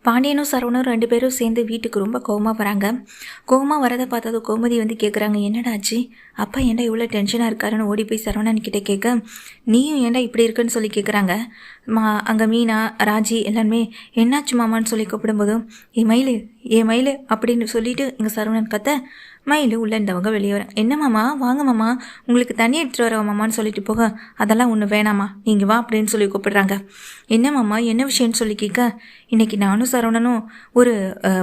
பாண்டியனும் சரவணும் 2 பேரும் சேர்ந்து வீட்டுக்கு ரொம்ப கோவமாக வராங்க. கோவமாக வரதை பார்த்தது கோமதி வந்து கேட்குறாங்க, என்னடாச்சு அப்பா ஏன்டா இவ்வளோ டென்ஷனாக இருக்காருன்னு ஓடி போய் சரவணன் கிட்டே கேட்க, நீயும் ஏன்டா இப்படி இருக்குன்னு சொல்லி கேட்குறாங்க. அங்கே மீனா ராஜி எல்லாருமே என்னாச்சு மாமான்னு சொல்லி கூப்பிடும்போதும் ஏ மயில் அப்படின்னு சொல்லிட்டு எங்கள் சரவணன் கத்த, மயில் உள்ளே இருந்தவங்க வெளியே வர, என்ன மாமா வாங்க மாமா, உங்களுக்கு தண்ணி எடுத்துகிட்டு வர மாமான்னு சொல்லிட்டு போக, அதெல்லாம் ஒன்று வேணாமா நீங்கள் வா அப்படின்னு சொல்லி கூப்பிடுறாங்க. என்ன மாமா என்ன விஷயம்னு சொல்லி கேட்க, இன்றைக்கி நானும் சரவணனும் ஒரு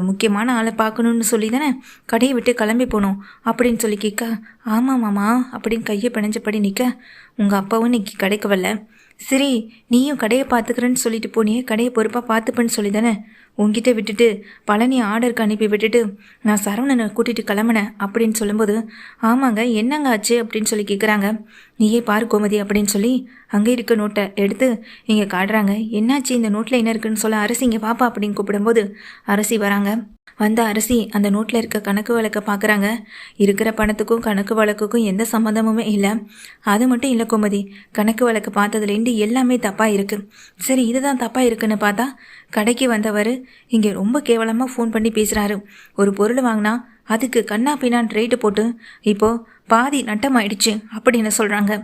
முக்கியமான ஆளை பார்க்கணுன்னு சொல்லி தானே கடையை விட்டு கிளம்பி போகணும் அப்படின்னு சொல்லி கேட்க, ஆமாம் மாமா அப்படின்னு கையை பிணைஞ்சபடி நிற்க, உங்கள் அப்பாவும் இன்னைக்கு கடைக்கு வரல, சரி நீயும் கடையை பார்த்துக்கிறேன்னு சொல்லிட்டு போனியே, கடையை பொறுப்பாக பார்த்துப்பேன்னு சொல்லி தானே உங்ககிட்ட விட்டுட்டு பழனி ஆர்டருக்கு அனுப்பி விட்டுட்டு நான் சரவணனை கூட்டிகிட்டு கிளம்புனேன் அப்படின்னு சொல்லும்போது, ஆமாங்க என்னங்க ஆச்சு அப்படின்னு சொல்லி கேட்குறாங்க. நீயே பாரு கோமதி அப்படின்னு சொல்லி அங்கே இருக்க நோட்டை எடுத்து இங்கே காட்டுறாங்க. என்னாச்சு இந்த நோட்டில் என்ன இருக்குன்னு சொல்ல, அரசி இங்கே பாப்பா அப்படின்னு கூப்பிடும்போது அரசி வராங்க. வந்த அரசி அந்த நோட்டில் இருக்க கணக்கு வழக்கை பார்க்குறாங்க. இருக்கிற பணத்துக்கும் கணக்கு வழக்குக்கும் எந்த சம்மந்தமுமே இல்லை. அது மட்டும் இல்லை கோமதி, கணக்கு வழக்கு பார்த்ததுலேருந்து எல்லாமே தப்பாக இருக்குது. சரி இதுதான் தப்பாக இருக்குன்னு பார்த்தா கடைக்கு வந்தவர் இங்கே ரொம்ப கேவலமாக ஃபோன் பண்ணி பேசுகிறாரு. ஒரு பொருள் வாங்கினா அதுக்கு கண்ணா பின்னான்னு ரேட்டு போட்டு இப்போது பாதி நட்டமாயிடுச்சு அப்படின்னு சொல்கிறாங்க.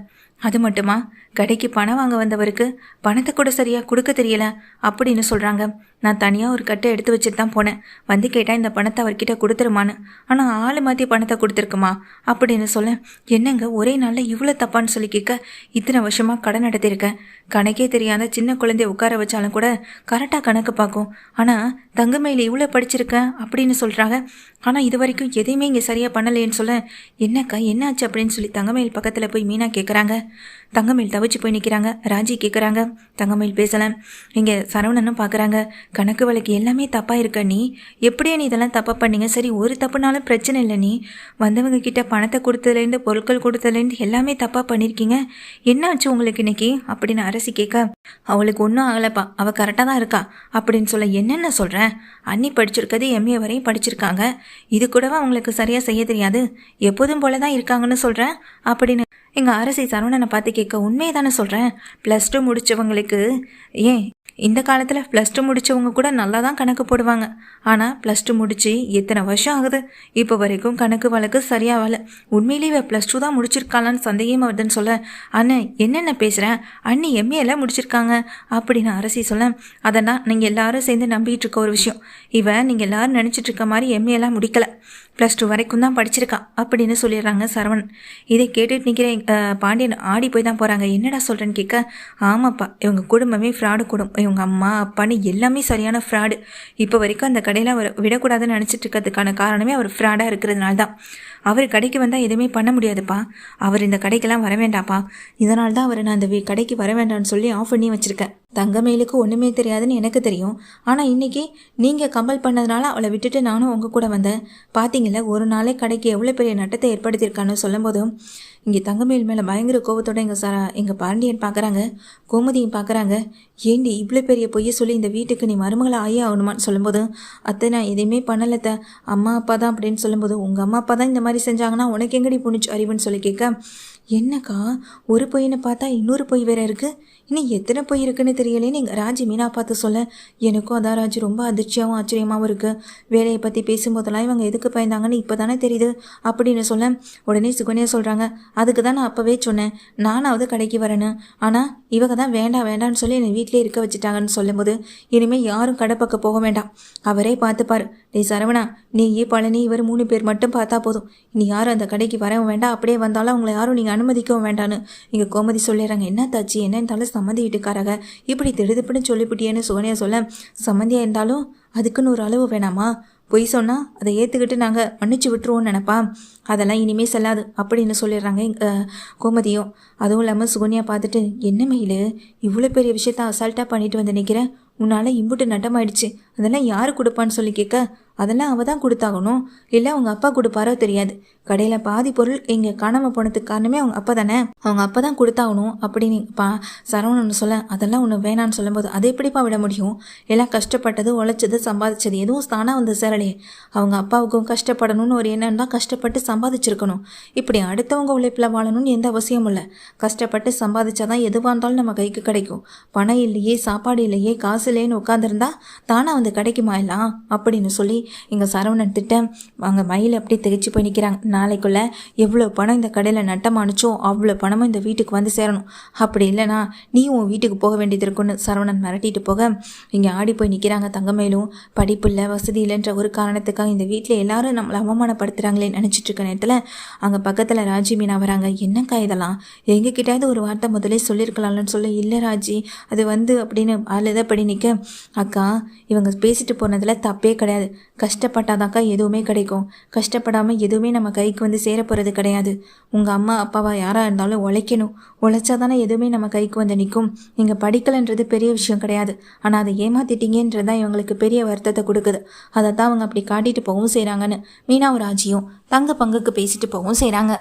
அது மட்டுமா, கடைக்கு பணம் வாங்க வந்தவருக்கு பணத்தை கூட சரியாக கொடுக்க தெரியல அப்படின்னு சொல்கிறாங்க. நான் தனியாக ஒரு கட்டை எடுத்து வச்சுட்டு தான் போனேன். வந்து கேட்டால் இந்த பணத்தை அவர்கிட்ட கொடுத்துருமான்னு, ஆனால் ஆள் மாற்றி பணத்தை கொடுத்துருக்குமா அப்படின்னு சொல்ல, என்னங்க ஒரே நாளில் இவ்வளோ தப்பான்னு சொல்லி கேட்க, இத்தனை வருஷமாக கடன் நடத்தியிருக்கேன், கணக்கே தெரியாத சின்ன குழந்தைய உட்கார வச்சாலும் கூட கரெக்டாக கணக்கு பார்க்கும், ஆனால் தங்கமயில் இவ்வளோ படிச்சிருக்கேன் அப்படின்னு சொல்கிறாங்க, ஆனால் இது வரைக்கும் எதையுமே இங்கே சரியாக பண்ணலைன்னு சொல்ல, என்னக்கா என்னாச்சு அப்படின்னு சொல்லி தங்கமயில் பக்கத்தில் போய் மீனா கேட்குறாங்க. தங்கமயில் தவிச்சு போய் நிற்கிறாங்க. ராஜி கேட்குறாங்க, தங்கமயில் பேசலை. இங்கே சரவணனும் பார்க்குறாங்க, கணக்கு வழக்கு எல்லாமே தப்பாக இருக்க, நீ எப்படியே நீ இதெல்லாம் தப்பாக பண்ணீங்க, சரி ஒரு தப்புனாலும் பிரச்சனை இல்லை, நீ வந்தவங்க கிட்ட பணத்தை கொடுத்ததுலேருந்து பொருட்கள் கொடுத்ததுலேருந்து எல்லாமே தப்பாக பண்ணியிருக்கீங்க, என்ன ஆச்சு உங்களுக்கு இன்னைக்கு அப்படின்னு அரசி கேட்க, அவளுக்கு ஒன்றும் ஆகலைப்பா, அவள் கரெக்டாக தான் இருக்கா அப்படின்னு சொல்ல, என்னென்ன சொல்கிறேன், அண்ணி படிச்சிருக்கிறது MA வரையும் படிச்சிருக்காங்க, இது கூடவா அவங்களுக்கு சரியாக செய்ய தெரியாது, எப்போதும் போல தான் இருக்காங்கன்னு சொல்கிறேன் அப்படின்னு எங்கள் அரசி சரவணனை பார்த்து கேட்க, உண்மையை தானே சொல்கிறேன், +2 முடித்தவங்களுக்கு ஏன் இந்த காலத்தில் +2 முடித்தவங்க கூட நல்லா தான் கணக்கு போடுவாங்க, ஆனால் +2 முடித்து எத்தனை வருஷம் ஆகுது, இப்போ வரைக்கும் கணக்கு வழக்கு சரியாக வரல, உண்மையிலேயே இவ +2 தான் முடிச்சிருக்காளான்னு சந்தேகமாக வருதுன்னு சொல்ல, அண்ணன் என்னென்ன பேசுகிறேன், அண்ணி MA முடிச்சிருக்காங்க அப்படின்னு அரசி சொல்ல, அதெல்லாம் நீங்கள் எல்லாரும் சேர்ந்து நம்பிக்கிட்டு இருக்க ஒரு விஷயம், இவன் நீங்கள் எல்லாரும் நினச்சிட்டு இருக்க மாதிரி MA முடிக்கலை, +2 வரைக்கும் தான் படிச்சிருக்கா அப்படின்னு சொல்லிடுறாங்க சரவணன். இதை கேட்டுட்டு நிற்கிறேன் பாண்டியன் ஆடி போய் தான் போகிறாங்க. என்னடா சொல்கிறேன்னு கேட்க, ஆமாப்பா இவங்க குடும்பமே ஃப்ராடு குடும்பம், இவங்க அம்மா அப்பான்னு எல்லாமே சரியான ஃப்ராடு, இப்போ வரைக்கும் அந்த கடையில் அவர் விடக்கூடாதுன்னு நினச்சிட்டு இருக்கிறதுக்கான காரணமே அவர் ஃப்ராடாக இருக்கிறதுனால தான், அவர் கடைக்கு வந்தால் எதுவுமே பண்ண முடியாதுப்பா, அவர் இந்த கடைக்கெல்லாம் வர வேண்டாம்ப்பா, இதனால தான் அவர் நான் அந்த கடைக்கு வர வேண்டாம்னு சொல்லி ஆஃப் பண்ணி வச்சுருக்கேன், தங்கமயிலுக்கு ஒன்றுமே தெரியாதுன்னு எனக்கு தெரியும், ஆனால் இன்றைக்கி நீங்கள் கம்பல் பண்ணதுனால அவளை விட்டுட்டு நானும் உங்கள் கூட வந்தேன், பார்த்தீங்களா ஒரு நாளே கடைக்கு எவ்வளோ பெரிய நட்டத்தை ஏற்படுத்தியிருக்கான்னு சொல்லும் போதும் இங்கே தங்கமயில் மேலே பயங்கர கோபத்தோடு எங்கள் பாண்டியன் பார்க்குறாங்க. கோமதியும் பார்க்குறாங்க, ஏண்டி இவ்வளோ பெரிய பொய்யை சொல்லி இந்த வீட்டுக்கு நீ மருமகளை ஆயே ஆகணுமான்னு சொல்லும்போது, அத்தை நான் எதையுமே பண்ணலத்த, அம்மா அப்பா தான் அப்படின்னு சொல்லும்போது, உங்கள் அம்மா அப்பா தான் இந்த மாதிரி செஞ்சாங்கன்னா உனக்கு எங்கடி புனிச்சு அறிவுன்னு சொல்லி கேட்க, என்னக்கா ஒரு பொய்ன்னு பார்த்தா இன்னொரு பொய் வேற இருக்குது, இன்னும் எத்தனை பொய் இருக்குன்னு தெரியலேன்னு எங்கள் ராஜி மீனா பார்த்து சொல்ல, எனக்கும் அதான் ராஜி ரொம்ப அதிர்ச்சியாகவும் ஆச்சரியமாகவும் இருக்குது, வேலையை பற்றி பேசும்போதெல்லாம் இவங்க எதுக்கு பயந்தாங்கன்னு இப்போ தானே தெரியுது அப்படின்னு சொல்ல, உடனே சுகன்யா சொல்கிறாங்க, அதுக்கு தான் நான் அப்போவே சொன்னேன் நானாவது கடைக்கு வரேன்னு, ஆனால் இவங்க தான் வேண்டான்னு சொல்லி என்னை வீட்டிலே இருக்க வச்சுட்டாங்கன்னு சொல்லும்போது, இனிமேல் யாரும் கடை பக்கம் போக வேண்டாம், அவரே பார்த்துப்பார், டேய் சரவணா நீயே பழனி இவர் 3 பேர் மட்டும் பார்த்தா போதும், இனி யாரும் அந்த கடைக்கு வரவும் வேண்டாம், அப்படியே வந்தாலும் அவங்கள யாரும் நீங்கள் அனுமதிக்கவும் வேண்டான்னு இங்கே கோமதி சொல்லிடுறாங்க. என்ன தாச்சு என்னன்னு சம்மந்தி வீட்டுக்காரங்க இப்படி திடுதுப்புன்னு சொல்லிவிட்டியேன்னு சுகன்யா சொல்ல, சம்மந்தியாக இருந்தாலும் அதுக்குன்னு ஒரு அளவு வேணாமா, பொய் சொன்னால் அதை ஏற்றுக்கிட்டு நாங்கள் மன்னிச்சு விட்டுருவோன்னு நினப்பா, அதெல்லாம் இனிமேல் செல்லாது அப்படின்னு சொல்லிடுறாங்க கோமதியும். அதுவும் இல்லாமல் சுகன்யா பார்த்துட்டு, என்ன மயில் இவ்வளோ பெரிய விஷயத்த அசால்ட்டாக பண்ணிட்டு வந்து நிற்கிறேன், உன்னால் இம்புட்டு நட்டமாயிடுச்சு, அதெல்லாம் யார் கொடுப்பான்னு சொல்லி கேட்க, அதெல்லாம் அவள் தான் கொடுத்தாகணும், இல்லை அவங்க அப்பா கொடுப்பாரோ தெரியாது, கடையில் பாதி பொருள் இங்கே காணாமல் போனதுக்கு காரணமே அவங்க அப்பா தானே, அவங்க அப்பா தான் கொடுத்தாகணும் அப்படின்னு சரவணன் சொல்ல, அதெல்லாம் ஒன்று வேணான்னு சொல்லும்போது, அதை எப்படிப்பா விட முடியும், எல்லாம் கஷ்டப்பட்டது உழைச்சது சம்பாதிச்சது எதுவும் தானாக வந்து சேரலையே, அவங்க அப்பாவுக்கும் கஷ்டப்படணும்னு ஒரு எண்ணம் தான், கஷ்டப்பட்டு சம்பாதிச்சிருக்கணும், இப்படி அடுத்தவங்க உழைப்பில் வாழணும்னு எந்த அவசியமும் இல்லை, கஷ்டப்பட்டு சம்பாதிச்சாதான் எதுவாக இருந்தாலும் நம்ம கைக்கு கிடைக்கும், பணம் இல்லையே சாப்பாடு இல்லையே காசு இல்லையேன்னு உட்காந்துருந்தா தானாக வந்து அது கிடைக்குமா எல்லாம் அப்படின்னு சொல்லி இங்கே சரவணன் திட்ட அங்கே மயில் அப்படி திகைச்சு போய் நிற்கிறாங்க. நாளைக்குள்ளே எவ்வளோ பணம் இந்த கடையில் நட்டமானுச்சோ அவ்வளோ பணமும் இந்த வீட்டுக்கு வந்து சேரணும். அப்படி இல்லைனா நீ உன் வீட்டுக்கு போக வேண்டியது இருக்குன்னு சரவணன் மிரட்டிட்டு போக இங்கே ஆடி போய் நிற்கிறாங்க. தங்கமயிலும் படிப்பு இல்லை வசதி இல்லைன்ற ஒரு காரணத்துக்காக இந்த வீட்டில் எல்லாரும் நம்மளை அவமானப்படுத்துகிறாங்களே நினச்சிட்டு இருக்க நேரத்தில் அங்கே பக்கத்தில் ராஜி மீனா வராங்க. என்னக்கா இதெல்லாம் எங்ககிட்டாவது ஒரு வார்த்தை முதலே சொல்லியிருக்கலாம்னு சொல்ல, இல்லை ராஜி அது வந்து அப்படின்னு அழுதப்படி நிற்க, அக்கா இவங்க பேசிட்டு போனதில் தப்பே கிடையாது. கஷ்டப்பட்டாதாக்கா எதுவுமே கிடைக்கும். கஷ்டப்படாமல் எதுவுமே நம்ம கைக்கு வந்து சேர போகிறது கிடையாது. உங்கள் அம்மா அப்பாவா யாராக இருந்தாலும் உழைக்கணும். உழைச்சாதானே எதுவுமே நம்ம கைக்கு வந்து நிற்கும். நீங்கள் படிக்கலைன்றது பெரிய விஷயம் கிடையாது. ஆனால் அதை ஏமாத்திட்டீங்கன்றது தான் இவங்களுக்கு பெரிய வருத்தத்தை கொடுக்குது. அதை தான் அவங்க அப்படி காட்டிட்டு போகவும் செய்கிறாங்கன்னு மீனாவும் ராஜியும் தங்க பங்குக்கு பேசிட்டு போகவும் செய்கிறாங்க.